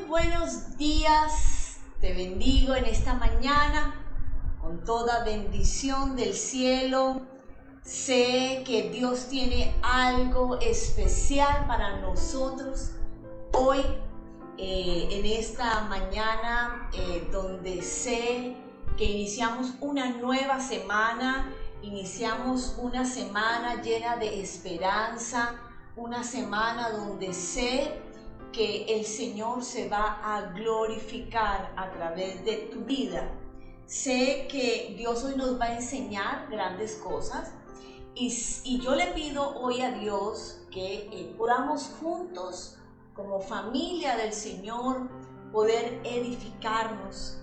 Buenos días, te bendigo en esta mañana con toda bendición del cielo. Sé que Dios tiene algo especial para nosotros hoy, en esta mañana, donde sé que iniciamos una nueva semana, iniciamos una semana llena de esperanza, una semana donde sé que el Señor se va a glorificar a través de tu vida. Sé que Dios hoy nos va a enseñar grandes cosas y yo le pido hoy a Dios que podamos juntos como familia del Señor poder edificarnos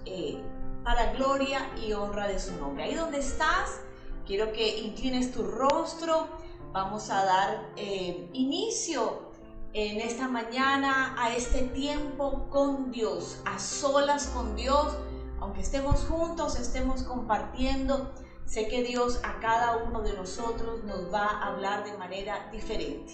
para gloria y honra de su nombre. Ahí donde estás, quiero que inclines tu rostro. Vamos a dar inicio en esta mañana a este tiempo con Dios, a solas con Dios. Aunque estemos juntos, estemos compartiendo, sé que Dios a cada uno de nosotros nos va a hablar de manera diferente.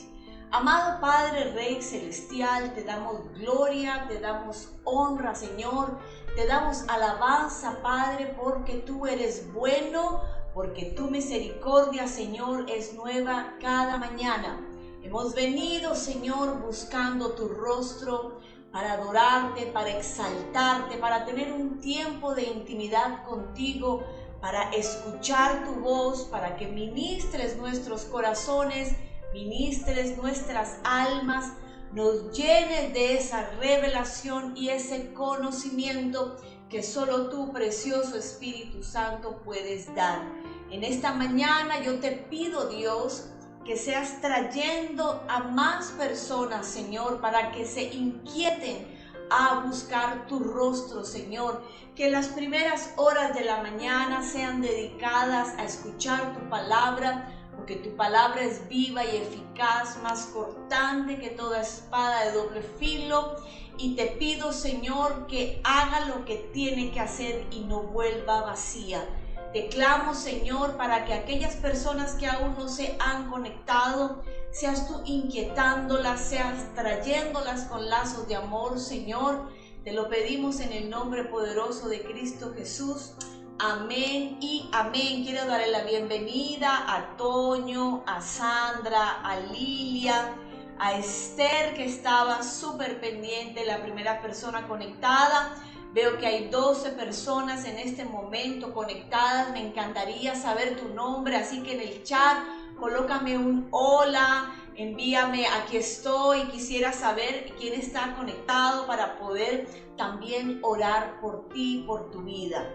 Amado Padre, Rey Celestial, te damos gloria, te damos honra, Señor, te damos alabanza, Padre, porque tú eres bueno, porque tu misericordia, Señor, es nueva cada mañana. Hemos venido, Señor, buscando tu rostro para adorarte, para exaltarte, para tener un tiempo de intimidad contigo, para escuchar tu voz, para que ministres nuestros corazones, ministres nuestras almas, nos llenes de esa revelación y ese conocimiento que solo tú, precioso Espíritu Santo, puedes dar. En esta mañana yo te pido, Dios, que seas trayendo a más personas, Señor, para que se inquieten a buscar tu rostro, Señor. Que las primeras horas de la mañana sean dedicadas a escuchar tu palabra, porque tu palabra es viva y eficaz, más cortante que toda espada de doble filo. Y te pido, Señor, que haga lo que tiene que hacer y no vuelva vacía. Te clamo, Señor, para que aquellas personas que aún no se han conectado, seas tú inquietándolas, seas trayéndolas con lazos de amor, Señor. Te lo pedimos en el nombre poderoso de Cristo Jesús. Amén y amén. Quiero darle la bienvenida a Toño, a Sandra, a Lilia, a Esther, que estaba súper pendiente, la primera persona conectada. Veo que hay 12 personas en este momento conectadas. Me encantaría saber tu nombre, así que en el chat colócame un hola, envíame aquí estoy. Quisiera saber quién está conectado para poder también orar por ti, por tu vida.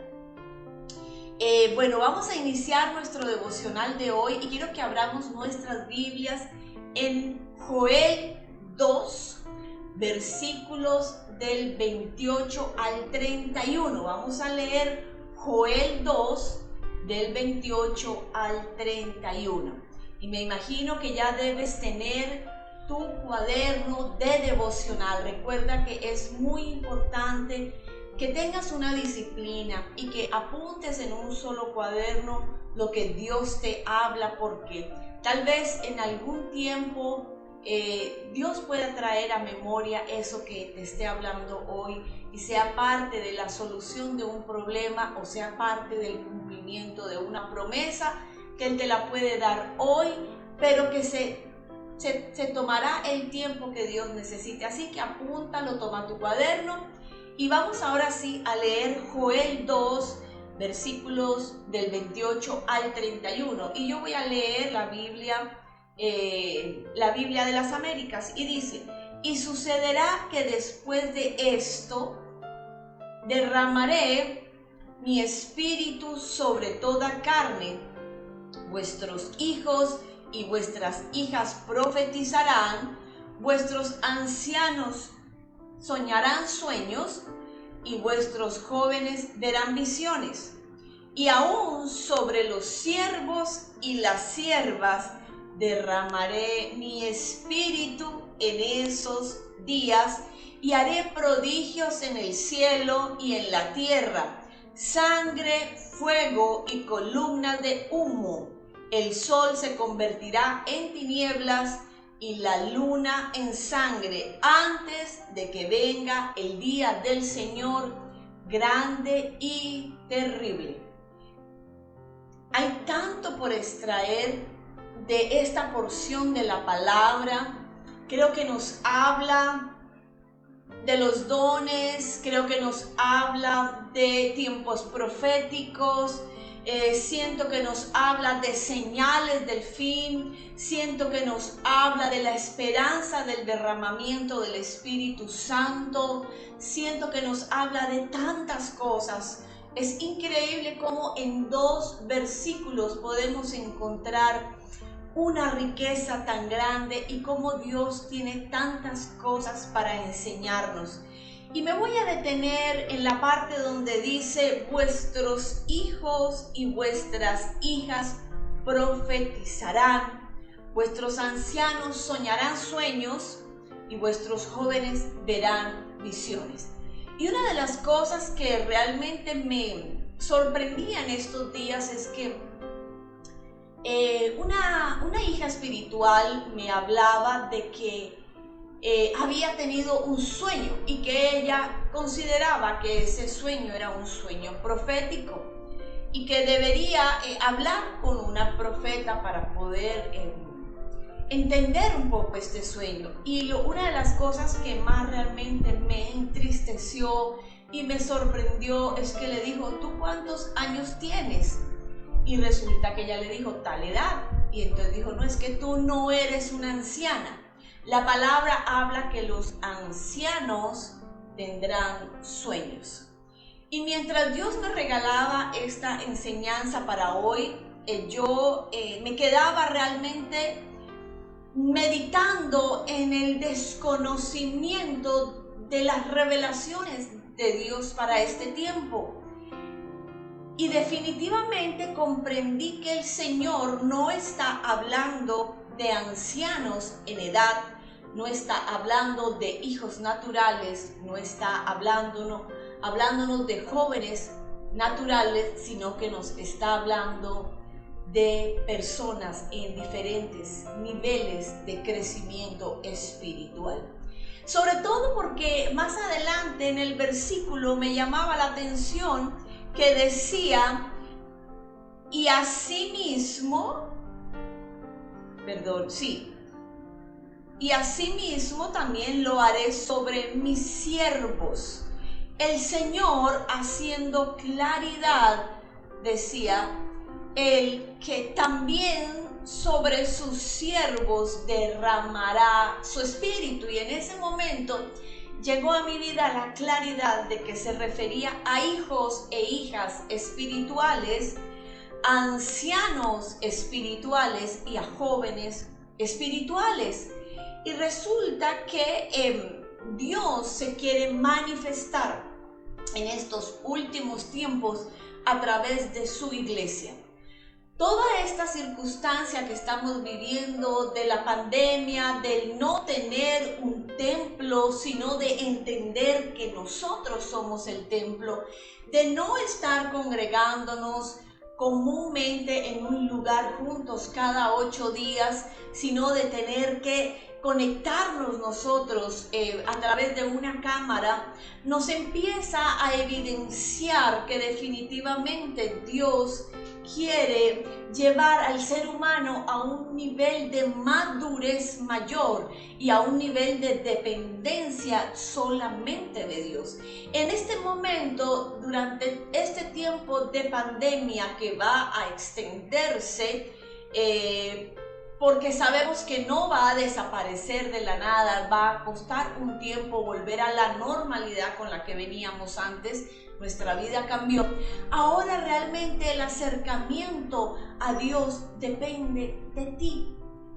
Bueno, vamos a iniciar nuestro devocional de hoy y quiero que abramos nuestras Biblias en Joel 2, versículos del 28 al 31. Vamos a leer Joel 2, del 28 al 31. Y me imagino que ya debes tener tu cuaderno de devocional. Recuerda que es muy importante que tengas una disciplina y que apuntes en un solo cuaderno lo que Dios te habla, porque tal vez en algún tiempo Dios pueda traer a memoria eso que te esté hablando hoy y sea parte de la solución de un problema o sea parte del cumplimiento de una promesa que Él te la puede dar hoy, pero que se tomará el tiempo que Dios necesite. Así que apúntalo, toma tu cuaderno y vamos ahora sí a leer Joel 2, versículos del 28 al 31. Y yo voy a leer la Biblia la Biblia de las Américas, y dice: y sucederá que después de esto derramaré mi espíritu sobre toda carne. Vuestros hijos y vuestras hijas profetizarán, vuestros ancianos soñarán sueños, y vuestros jóvenes verán visiones. Y aún sobre los siervos y las siervas derramaré mi espíritu en esos días, y haré prodigios en el cielo y en la tierra, sangre, fuego y columnas de humo. El sol se convertirá en tinieblas y la luna en sangre antes de que venga el día del Señor grande y terrible. Hay tanto por extraer de esta porción de la palabra. Creo que nos habla de los dones, creo que nos habla de tiempos proféticos, siento que nos habla de señales del fin, siento que nos habla de la esperanza del derramamiento del Espíritu Santo, siento que nos habla de tantas cosas. Es increíble cómo en 2 versículos podemos encontrar una riqueza tan grande y cómo Dios tiene tantas cosas para enseñarnos. Y me voy a detener en la parte donde dice: vuestros hijos y vuestras hijas profetizarán, vuestros ancianos soñarán sueños y vuestros jóvenes verán visiones. Y una de las cosas que realmente me sorprendía en estos días es que una hija espiritual me hablaba de que había tenido un sueño y que ella consideraba que ese sueño era un sueño profético y que debería hablar con una profeta para poder entender un poco este sueño. Y una de las cosas que más realmente me entristeció y me sorprendió es que le dijo: ¿tú cuántos años tienes? Y resulta que ella le dijo: tal edad. Y entonces dijo: no, es que tú no eres una anciana. La palabra habla que los ancianos tendrán sueños. Y mientras Dios me regalaba esta enseñanza para hoy, yo me quedaba realmente meditando en el desconocimiento de las revelaciones de Dios para este tiempo. Y definitivamente comprendí que el Señor no está hablando de ancianos en edad, no está hablando de hijos naturales, no está hablándonos de jóvenes naturales, sino que nos está hablando de personas en diferentes niveles de crecimiento espiritual. Sobre todo porque más adelante en el versículo me llamaba la atención que decía: y asimismo también lo haré sobre mis siervos. El Señor, haciendo claridad, decía él que también sobre sus siervos derramará su espíritu. Y en ese momento llegó a mi vida la claridad de que se refería a hijos e hijas espirituales, a ancianos espirituales y a jóvenes espirituales. Y resulta que Dios se quiere manifestar en estos últimos tiempos a través de su iglesia. Toda esta circunstancia que estamos viviendo de la pandemia, del no tener un templo, sino de entender que nosotros somos el templo, de no estar congregándonos comúnmente en un lugar juntos cada 8 días, sino de tener que conectarnos nosotros a través de una cámara, nos empieza a evidenciar que definitivamente Dios quiere llevar al ser humano a un nivel de madurez mayor y a un nivel de dependencia solamente de Dios. En este momento, durante este tiempo de pandemia que va a extenderse porque sabemos que no va a desaparecer de la nada, va a costar un tiempo volver a la normalidad con la que veníamos antes. Nuestra vida cambió. Ahora realmente el acercamiento a Dios depende de ti,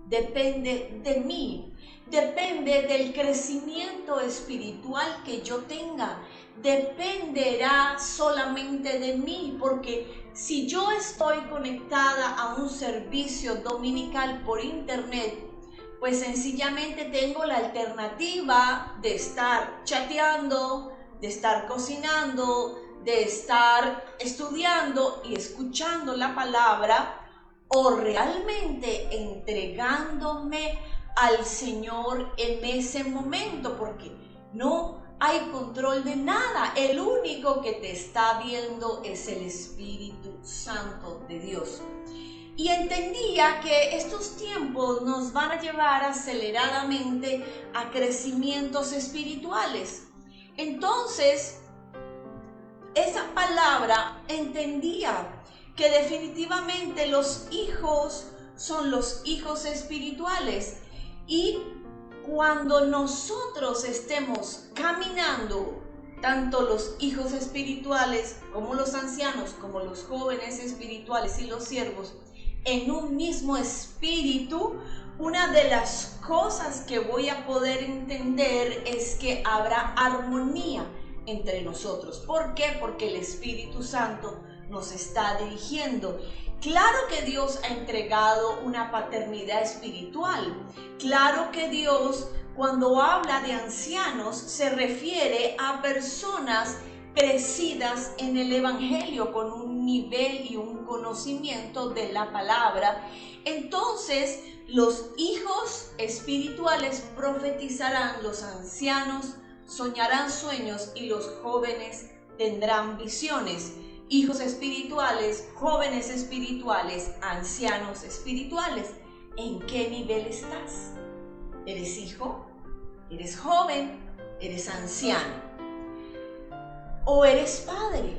depende de mí, depende del crecimiento espiritual que yo tenga, dependerá solamente de mí, porque si yo estoy conectada a un servicio dominical por internet, pues sencillamente tengo la alternativa de estar chateando, de estar cocinando, de estar estudiando y escuchando la palabra, o realmente entregándome al Señor en ese momento, porque no hay control de nada. El único que te está viendo es el Espíritu Santo de Dios. Y entendía que estos tiempos nos van a llevar aceleradamente a crecimientos espirituales. Entonces, esa palabra entendía que definitivamente los hijos son los hijos espirituales, y cuando nosotros estemos caminando, tanto los hijos espirituales como los ancianos, como los jóvenes espirituales y los siervos, en un mismo espíritu, una de las cosas que voy a poder entender es que habrá armonía entre nosotros. ¿Por qué? Porque el Espíritu Santo nos está dirigiendo. Claro que Dios ha entregado una paternidad espiritual. Claro que Dios, cuando habla de ancianos, se refiere a personas crecidas en el Evangelio, con un nivel y un conocimiento de la palabra. Entonces, los hijos espirituales profetizarán, los ancianos soñarán sueños y los jóvenes tendrán visiones. Hijos espirituales, jóvenes espirituales, ancianos espirituales. ¿En qué nivel estás? ¿Eres hijo? ¿Eres joven? ¿Eres anciano? ¿O eres padre?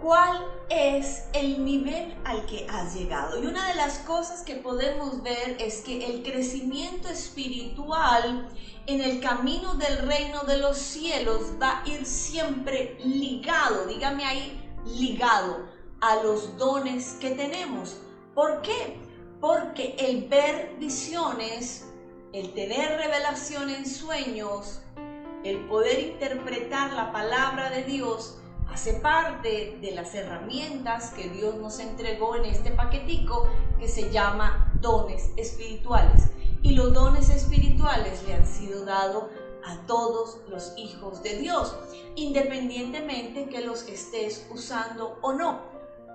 ¿Cuál es el nivel al que has llegado? Y una de las cosas que podemos ver es que el crecimiento espiritual en el camino del reino de los cielos va a ir siempre ligado, dígame ahí, ligado a los dones que tenemos. ¿Por qué? Porque el ver visiones, el tener revelación en sueños, el poder interpretar la palabra de Dios, hace parte de las herramientas que Dios nos entregó en este paquetico que se llama dones espirituales. Y los dones espirituales le han sido dados a todos los hijos de Dios, independientemente que los estés usando o no.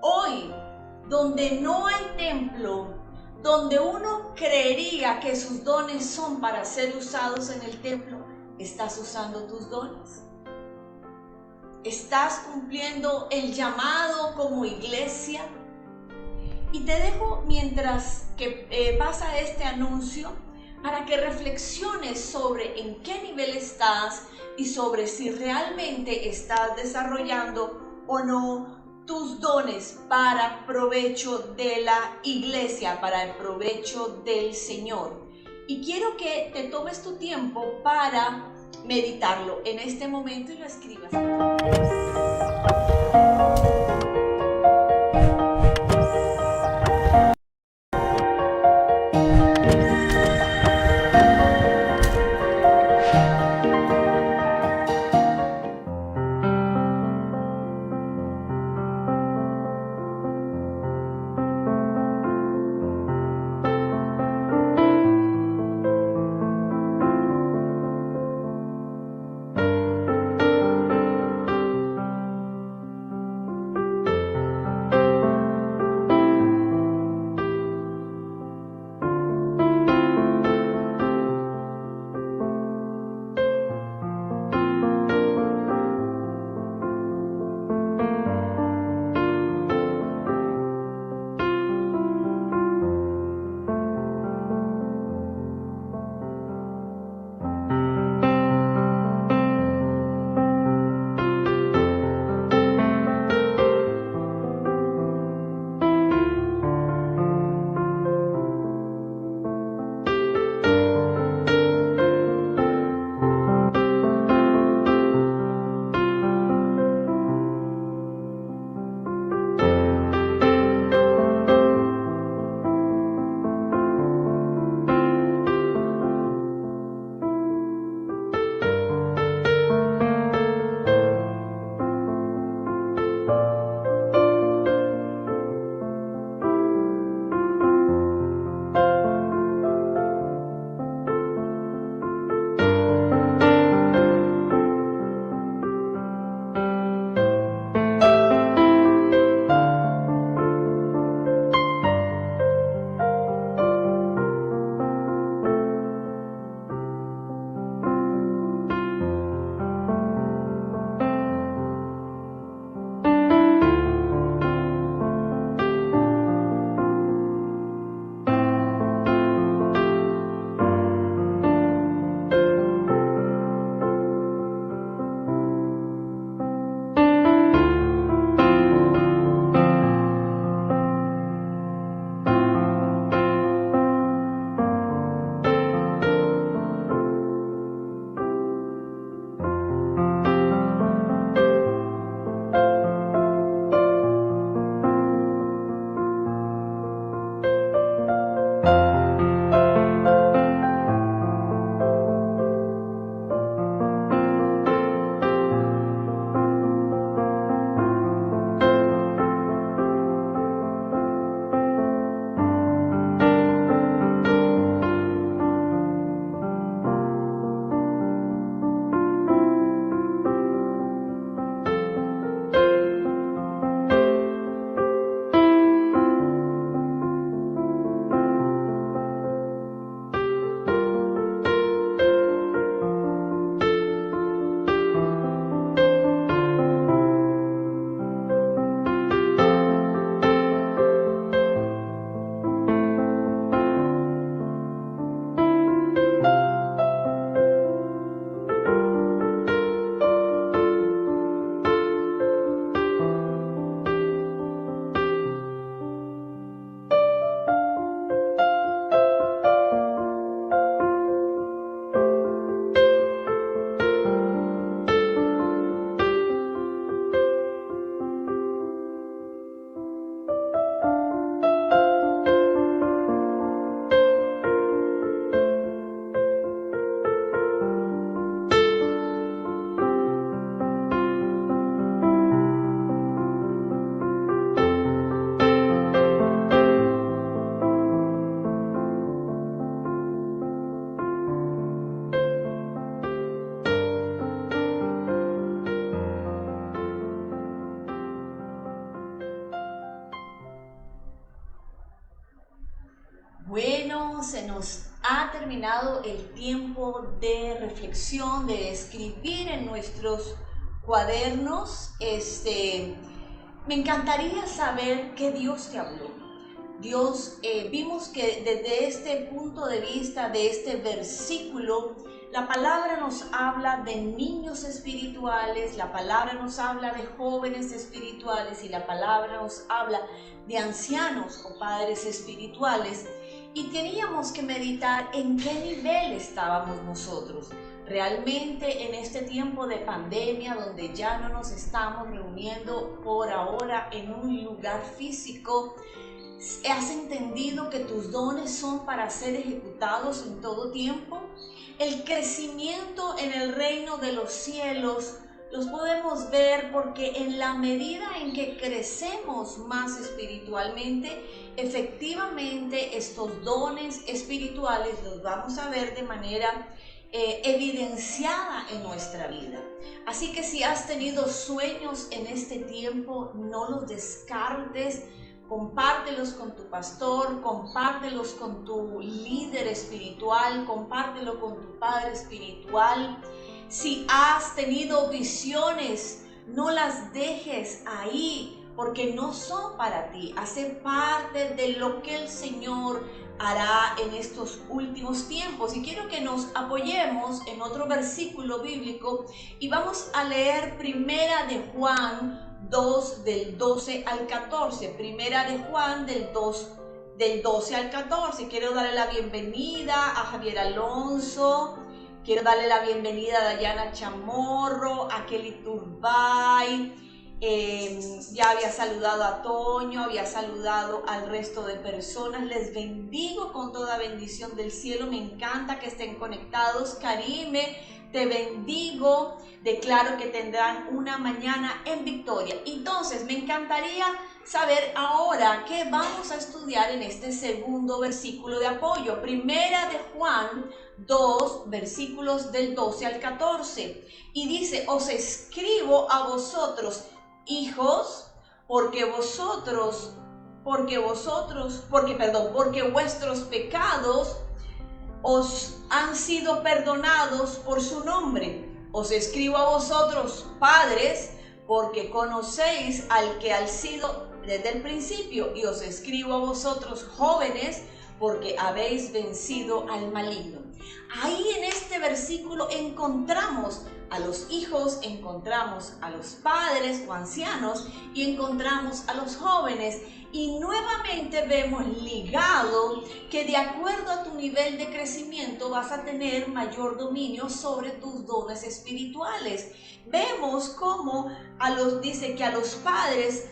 Hoy, donde no hay templo, donde uno creería que sus dones son para ser usados en el templo, ¿estás usando tus dones? ¿Estás cumpliendo el llamado como iglesia? Y te dejo mientras que pasa este anuncio para que reflexiones sobre en qué nivel estás y sobre si realmente estás desarrollando o no tus dones para provecho de la iglesia, para el provecho del Señor. Y quiero que te tomes tu tiempo para meditarlo en este momento y lo escribas. se nos ha terminado el tiempo de reflexión, de escribir en nuestros cuadernos. Me encantaría saber qué Dios te habló. Vimos que desde este punto de vista, de este versículo, la palabra nos habla de niños espirituales, la palabra nos habla de jóvenes espirituales y la palabra nos habla de ancianos o padres espirituales. Y teníamos que meditar en qué nivel estábamos nosotros. Realmente en este tiempo de pandemia, donde ya no nos estamos reuniendo por ahora en un lugar físico, ¿has entendido que tus dones son para ser ejecutados en todo tiempo? El crecimiento en el reino de los cielos los podemos ver porque en la medida en que crecemos más espiritualmente, efectivamente estos dones espirituales los vamos a ver de manera evidenciada en nuestra vida. Así que si has tenido sueños en este tiempo, no los descartes. Compártelos con tu pastor, compártelos con tu líder espiritual, compártelo con tu padre espiritual. Si has tenido visiones, no las dejes ahí porque no son para ti. Hacen parte de lo que el Señor hará en estos últimos tiempos. Y quiero que nos apoyemos en otro versículo bíblico y vamos a leer Primera de Juan 2 del 12 al 14. Primera de Juan del 12 al 14. Quiero darle la bienvenida a Javier Alonso. Quiero darle la bienvenida a Dayana Chamorro, a Kelly Turbay. Ya había saludado a Toño, había saludado al resto de personas. Les bendigo con toda bendición del cielo. Me encanta que estén conectados. Karime, te bendigo. Declaro que tendrán una mañana en victoria. Entonces, me encantaría saber ahora qué vamos a estudiar en este segundo versículo de apoyo. Primera de Juan 2, versículos del 12 al 14. Y dice: os escribo a vosotros, hijos, porque vuestros pecados os han sido perdonados por su nombre. Os escribo a vosotros, padres, porque conocéis al que ha sido desde el principio. Y os escribo a vosotros, jóvenes, porque habéis vencido al maligno. Ahí en este versículo encontramos a los hijos, encontramos a los padres o ancianos y encontramos a los jóvenes. Y nuevamente vemos ligado que de acuerdo a tu nivel de crecimiento vas a tener mayor dominio sobre tus dones espirituales. Vemos cómo dice que a los padres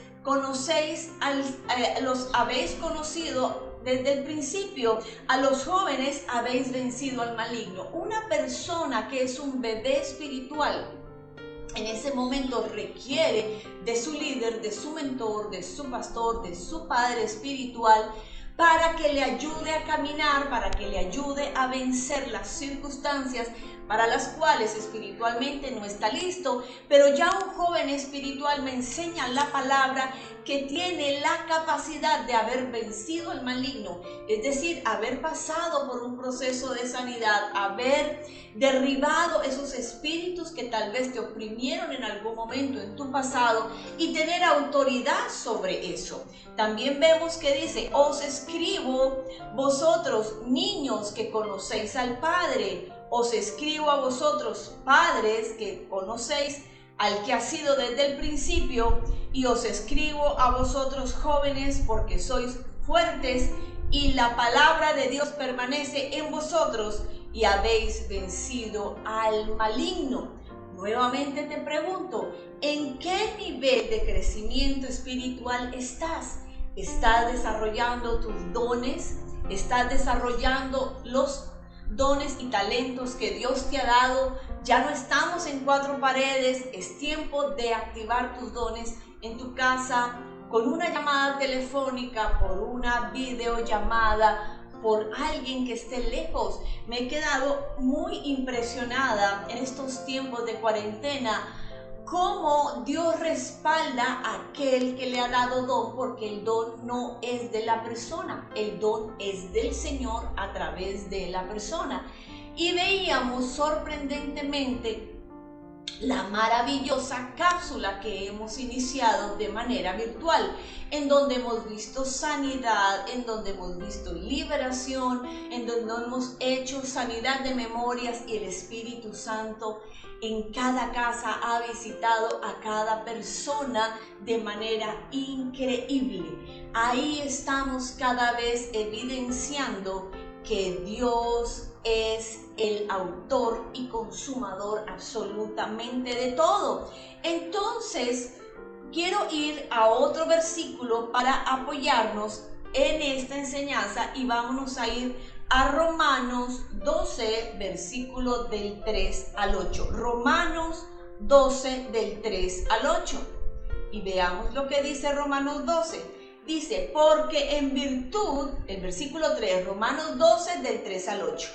los habéis conocido desde el principio, a los jóvenes habéis vencido al maligno. Una persona que es un bebé espiritual en ese momento requiere de su líder, de su mentor, de su pastor, de su padre espiritual, para que le ayude a caminar, para que le ayude a vencer las circunstancias para las cuales espiritualmente no está listo. Pero ya un joven espiritual me enseña la palabra que tiene la capacidad de haber vencido al maligno, es decir, haber pasado por un proceso de sanidad, haber derribado esos espíritus que tal vez te oprimieron en algún momento en tu pasado y tener autoridad sobre eso. También vemos que dice: os escribo vosotros, niños, que conocéis al Padre. Os escribo a vosotros, padres, que conocéis al que ha sido desde el principio, y os escribo a vosotros, jóvenes, porque sois fuertes y la palabra de Dios permanece en vosotros y habéis vencido al maligno. Nuevamente te pregunto, ¿en qué nivel de crecimiento espiritual estás? ¿Estás desarrollando tus dones? ¿Estás desarrollando los dones y talentos que Dios te ha dado? Ya no estamos en cuatro paredes, es tiempo de activar tus dones en tu casa, con una llamada telefónica, por una videollamada, por alguien que esté lejos. Me he quedado muy impresionada en estos tiempos de cuarentena cómo Dios respalda a aquel que le ha dado don, porque el don no es de la persona, el don es del Señor a través de la persona. Y veíamos sorprendentemente la maravillosa cápsula que hemos iniciado de manera virtual, en donde hemos visto sanidad, en donde hemos visto liberación, en donde hemos hecho sanidad de memorias, y el Espíritu Santo en cada casa ha visitado a cada persona de manera increíble. Ahí estamos cada vez evidenciando que Dios es el autor y consumador absolutamente de todo. Entonces, quiero ir a otro versículo para apoyarnos en esta enseñanza, y vámonos a ir a Romanos 12, versículo del 3 al 8. Romanos 12, del 3 al 8. Y veamos lo que dice Romanos 12. Dice, porque en virtud, el versículo 3, Romanos 12, del 3 al 8.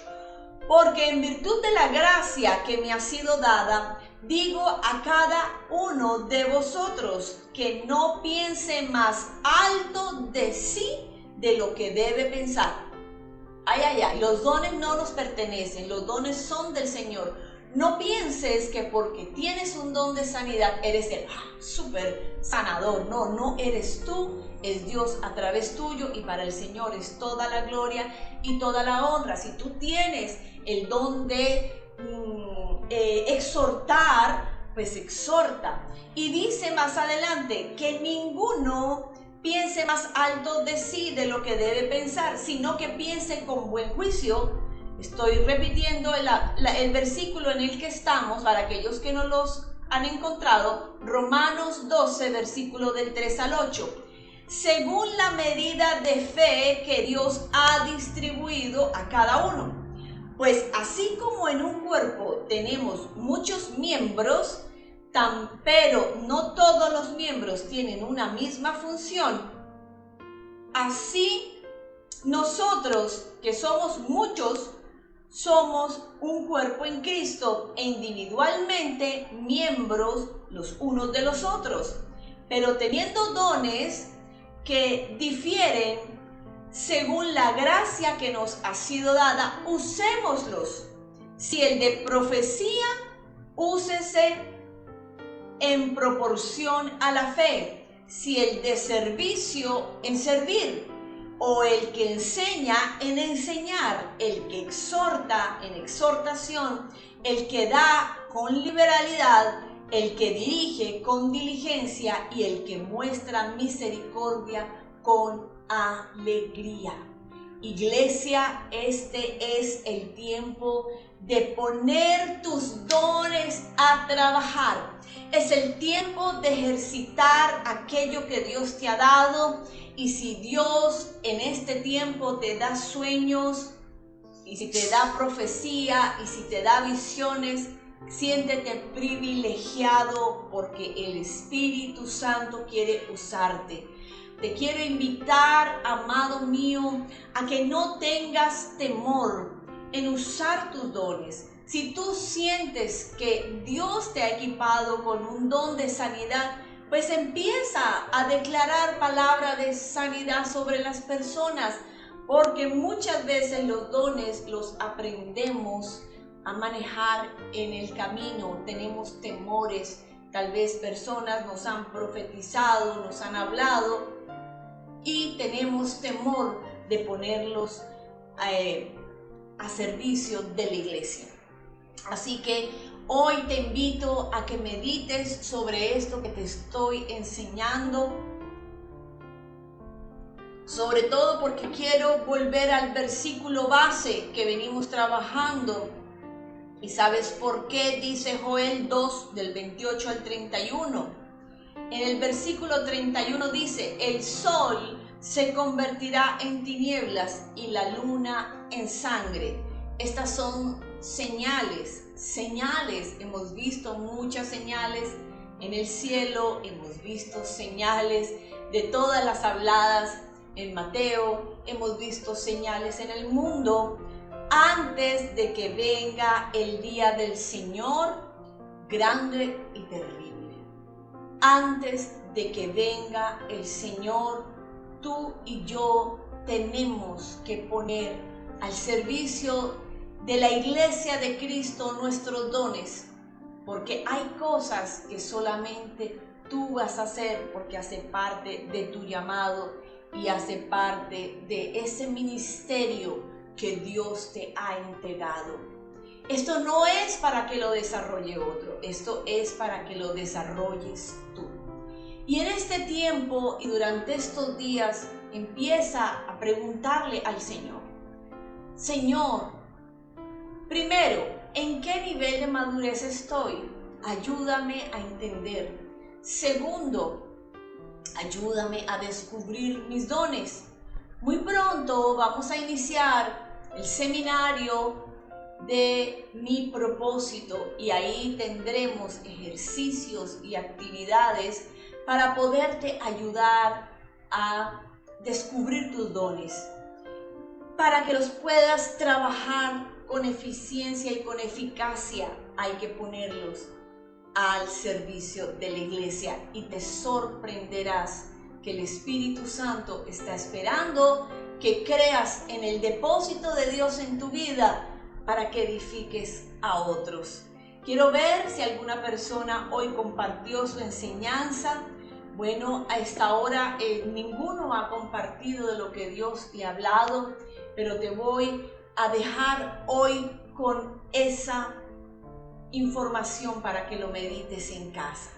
Porque en virtud de la gracia que me ha sido dada, digo a cada uno de vosotros que no piense más alto de sí de lo que debe pensar. Ay, ay, ay, los dones no nos pertenecen, los dones son del Señor. No pienses que porque tienes un don de sanidad eres el súper sanador. No, no eres tú, es Dios a través tuyo, y para el Señor es toda la gloria y toda la honra. Si tú tienes el don de exhortar, pues exhorta. Y dice más adelante que ninguno piense más alto de sí de lo que debe pensar, sino que piense con buen juicio. Estoy repitiendo el versículo en el que estamos para aquellos que no los han encontrado. Romanos 12, versículo del 3 al 8. Según la medida de fe que Dios ha distribuido a cada uno. Pues así como en un cuerpo tenemos muchos miembros, pero no todos los miembros tienen una misma función, así nosotros, que somos muchos, somos un cuerpo en Cristo e individualmente miembros los unos de los otros, pero teniendo dones que difieren según la gracia que nos ha sido dada, usémoslos. Si el de profecía, úsese en proporción a la fe. Si el de servicio, en servir. O el que enseña, en enseñar. El que exhorta, en exhortación. El que da, con liberalidad. El que dirige, con diligencia. Y el que muestra misericordia, con alegría. Iglesia, este es el tiempo de poner tus dones a trabajar. Es el tiempo de ejercitar aquello que Dios te ha dado. Y si Dios en este tiempo te da sueños, y si te da profecía, y si te da visiones, siéntete privilegiado, porque el Espíritu Santo quiere usarte. Te quiero invitar, amado mío, a que no tengas temor en usar tus dones. Si tú sientes que Dios te ha equipado con un don de sanidad, pues empieza a declarar palabra de sanidad sobre las personas, porque muchas veces los dones los aprendemos a manejar en el camino. Tenemos temores, tal vez personas nos han profetizado, nos han hablado, y tenemos temor de ponerlos a servicio de la iglesia. Así que hoy te invito a que medites sobre esto que te estoy enseñando, sobre todo porque quiero volver al versículo base que venimos trabajando. ¿Y sabes por qué? Dice Joel 2, del 28 al 31. En el versículo 31 dice, el sol se convertirá en tinieblas y la luna en sangre. Estas son señales. Hemos visto muchas señales en el cielo, hemos visto señales de todas las habladas en Mateo, hemos visto señales en el mundo antes de que venga el día del Señor grande y terrible. antes de que venga el Señor, tú y yo tenemos que poner al servicio de la iglesia de Cristo nuestros dones, porque hay cosas que solamente tú vas a hacer porque hace parte de tu llamado y hace parte de ese ministerio que Dios te ha entregado. Esto no es para que lo desarrolle otro, esto es para que lo desarrolles tú. Y en este tiempo y durante estos días empieza a preguntarle al Señor: Señor, primero, ¿en qué nivel de madurez estoy? Ayúdame a entender. Segundo, ayúdame a descubrir mis dones. Muy pronto vamos a iniciar el seminario de mi propósito y ahí tendremos ejercicios y actividades para poderte ayudar a descubrir tus dones, para que los puedas trabajar con eficiencia y con eficacia. Hay que ponerlos al servicio de la iglesia y te sorprenderás que el Espíritu Santo está esperando que creas en el depósito de Dios en tu vida para que edifiques a otros. Quiero ver si alguna persona hoy compartió su enseñanza. Bueno, a esta hora ninguno ha compartido de lo que Dios le ha hablado, pero te voy a dejar hoy con esa información para que lo medites en casa.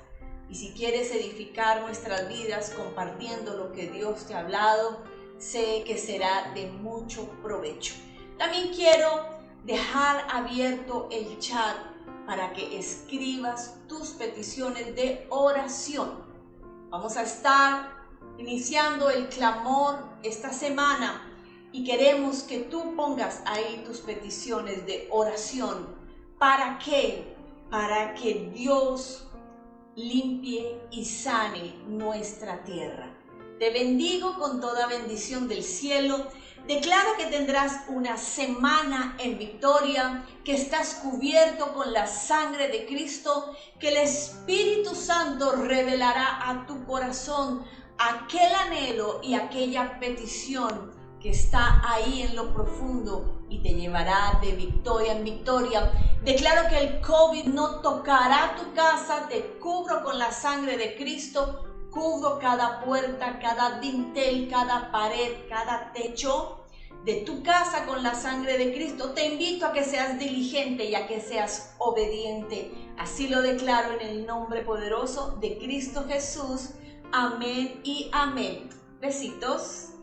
Y si quieres edificar nuestras vidas compartiendo lo que Dios te ha hablado, sé que será de mucho provecho. También quiero dejar abierto el chat para que escribas tus peticiones de oración. Vamos a estar iniciando el clamor esta semana y queremos que tú pongas ahí tus peticiones de oración. ¿Para qué? Para que Dios limpie y sane nuestra tierra. Te bendigo con toda bendición del cielo. Declaro que tendrás una semana en victoria, que estás cubierto con la sangre de Cristo, que el Espíritu Santo revelará a tu corazón aquel anhelo y aquella petición que está ahí en lo profundo y te llevará de victoria en victoria. Declaro que el COVID no tocará tu casa, te cubro con la sangre de Cristo. Cubro cada puerta, cada dintel, cada pared, cada techo de tu casa con la sangre de Cristo. Te invito a que seas diligente y a que seas obediente. Así lo declaro en el nombre poderoso de Cristo Jesús. Amén y amén. Besitos.